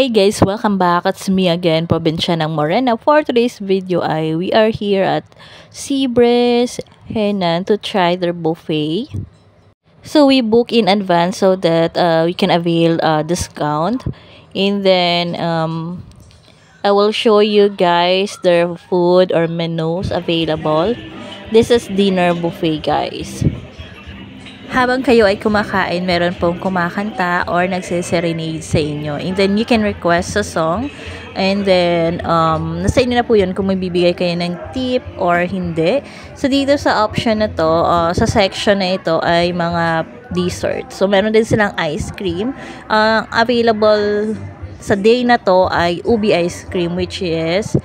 Hey guys, welcome back. It's me again, Probinsya ng Morena. For today's video we are here at Seabreeze Henan to try their buffet. So we book in advance so that we can avail discount. And then I will show you guys their food or menus available. This is dinner buffet, guys. Habang kayo ay kumakain, meron pong kumakanta or nagse-serenade sa inyo. And then, you can request a song. And then, nasa inyo na po yun kung may bibigay kayo ng tip or hindi. So, dito sa option na to, sa section na ito ay mga dessert. So, meron din silang ice cream. Available sa day na to ay ubi ice cream, which is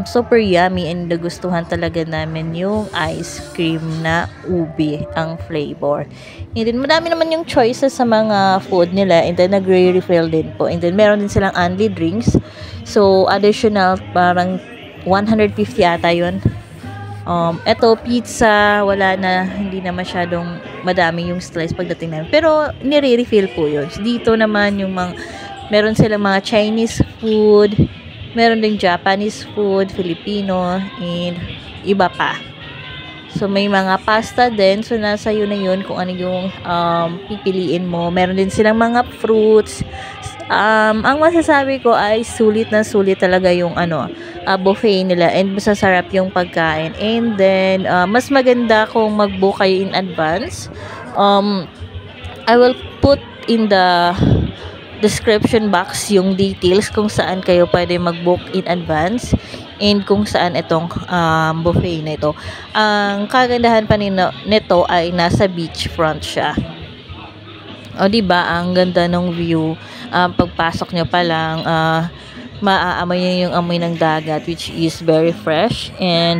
super yummy, and nagustuhan talaga namin yung ice cream na ubi ang flavor. And then madami naman yung choices sa mga food nila, and then nagre-refill din po. And then meron din silang only drinks, so additional parang 150 ata yun. Eto pizza, wala na, hindi na masyadong madami yung slice pagdating namin, pero nire-refill po yun. So, dito naman yung meron silang mga Chinese food, meron ding Japanese food, Filipino, and iba pa. So, may mga pasta din. So, nasa yun na yun kung ano yung pipiliin mo. Meron din silang mga fruits. Ang masasabi ko ay sulit na sulit talaga yung buffet nila, and masasarap yung pagkain. And then, mas maganda kung mag-book kayo in advance. I will put in the description box yung details kung saan kayo pwede mag-book in advance and kung saan itong buffet na ito. Ang kagandahan pa nito ay nasa beachfront siya. O diba, ang ganda ng view. Pagpasok nyo pa lang, maaamoy nyo yung amoy ng dagat, which is very fresh, and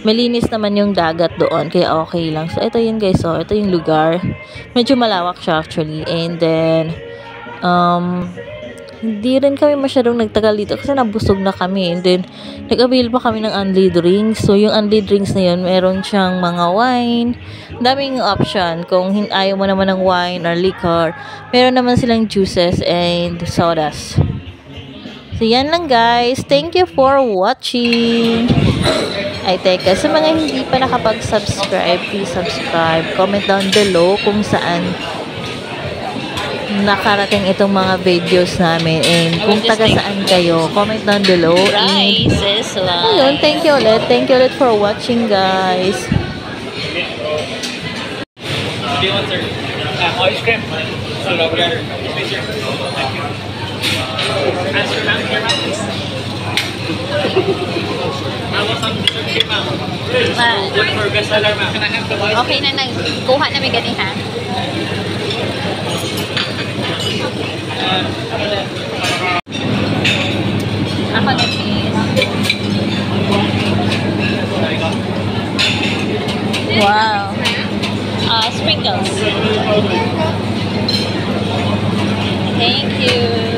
malinis naman yung dagat doon, kaya okay lang. So ito yun guys, so ito yung lugar. Medyo malawak siya actually, and then hindi rin kami masyadong nagtagal dito kasi nabusog na kami. And then, nag-avail pa kami ng only drinks. So, yung only drinks na yun, meron siyang mga wine. Daming option. Kung ayaw mo naman ng wine or liquor, meron naman silang juices and sodas. So, yan lang guys. Thank you for watching. Ay, teka. Sa mga hindi pa nakapag-subscribe, please subscribe. Comment down below kung saan nakarating itong mga videos namin, and kung taga saan kayo, comment down below. Prices lang. Ayun, thank you ulit for watching guys. What do you want, sir? Ice cream. Answer ma'am, here ma'am, please. Ma'am, what's ang dessert cream ma'am? Good for bestseller ma'am. Can I have the ice cream? Okay na, nagkuha na may gani ha. Ako na cheese. Wow. Sprinkles. Thank you.